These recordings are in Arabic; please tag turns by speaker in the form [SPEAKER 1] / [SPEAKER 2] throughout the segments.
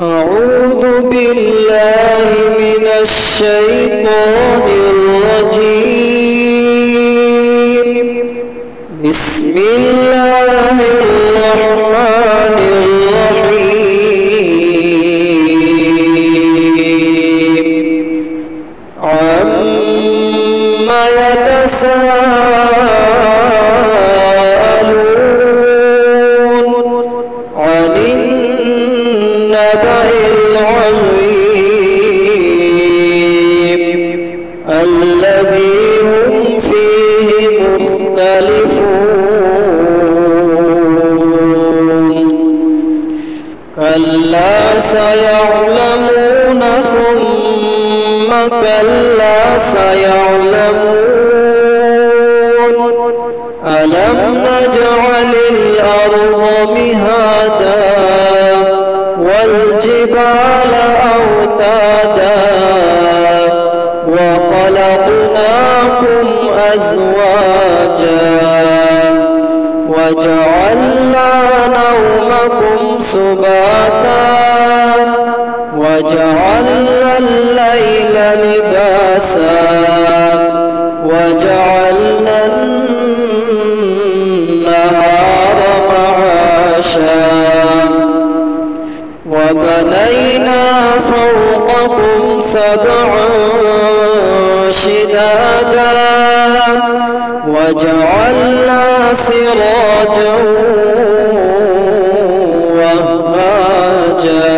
[SPEAKER 1] أعوذ بالله من الشيطان الرجيم. بسم الله الرحمن الرحيم. عما يتساءلون عن النبأ العظيم الذي هم فيه مختلفون. كلا سيعلمون ثم كلا سيعلمون. ألم نجعل الأرض مهادا والجبال أوتادا وخلقناكم أزواجا وجعلنا نومكم سباتا وجعلنا الليل لباسا وجعلنا النهار معاشا وبنينا فوقكم سبعا شدادا وجعلنا سراجا وهاجا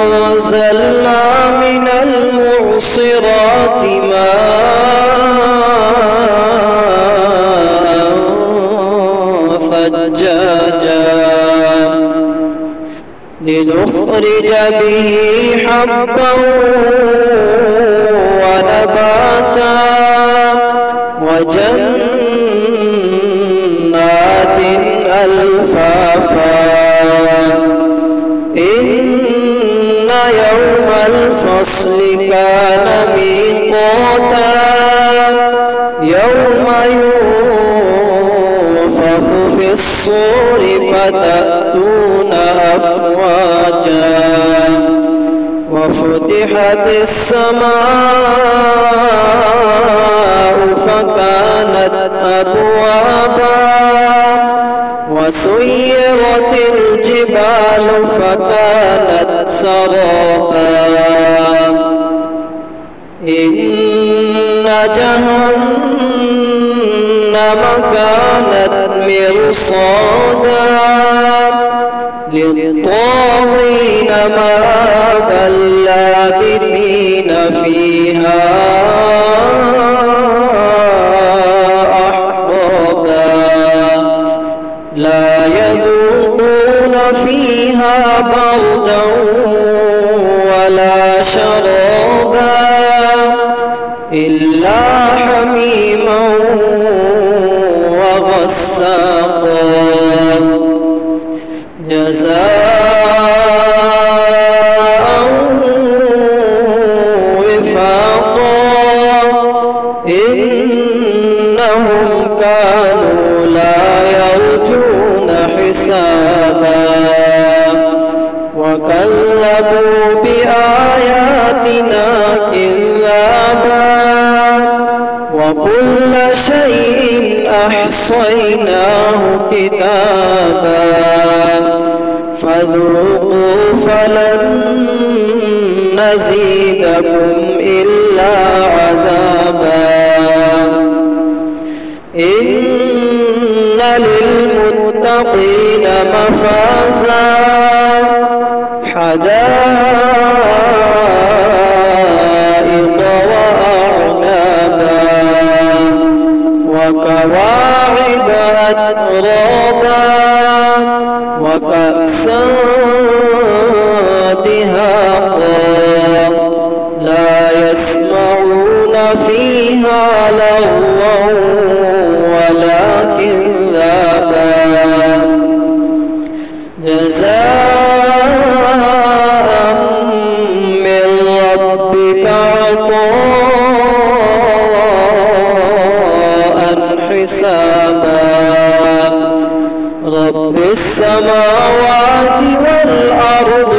[SPEAKER 1] وأنزلنا من المعصرات ماء ثجاجا لنخرج به حبا ونباتا وجنات ألفافا. إن يوم الفصل كان ميقاتا يوم ينفخ في الصور فتأتون أفواجا وفتحت السماء فكانت أبوابا وسيرت الجبال فكانت سرابا. إن جهنم كانت مرصادا للطاغين مآبا لابثين فيها أحقابا لا يذوقون فيها بردا ولا شرابا إلا حميما وغساقا جزاء وفاقا. إنهم كانوا لا يرجون حسابا وكذبوا بآياتنا كذابا وكل شيء أحصيناه كتابا فذوقوا فلن نزيدكم إلا عذابا. إن للمتقين مفازا حدائق وأعنابا وكواعب أترابا وكأسا دهاقا لا يسمعون فيها لغوا ولا كذابا جزاء من ربك عطاء حسابا. رب السماوات والأرض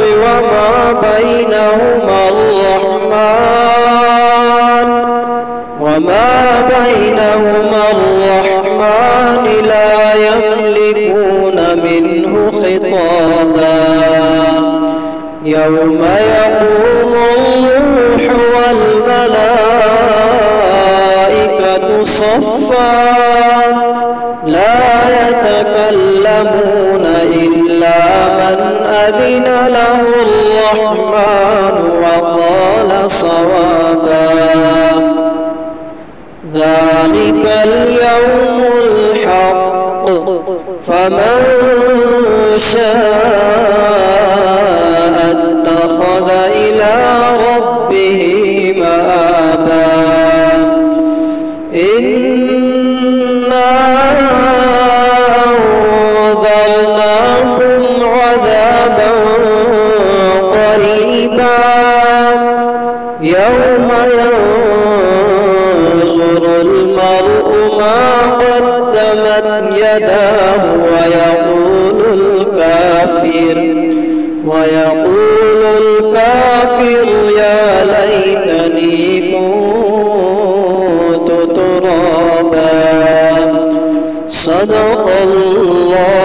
[SPEAKER 1] وما بينهما الرحمن لا يملكون منه خطابا يوم يقوم الروح والملائكة صفا لا يتكلمون إلا من أذن له الرحمن وقال صوابا ذلك اليوم الحق فمن شاء اتخذ إلى ربه مآبا إنا أنذرناكم عذابا قريبا يوم ينظر المرء ما قدمت يداه ويقول الكافر يا ليتني كنت ترابا صدق الله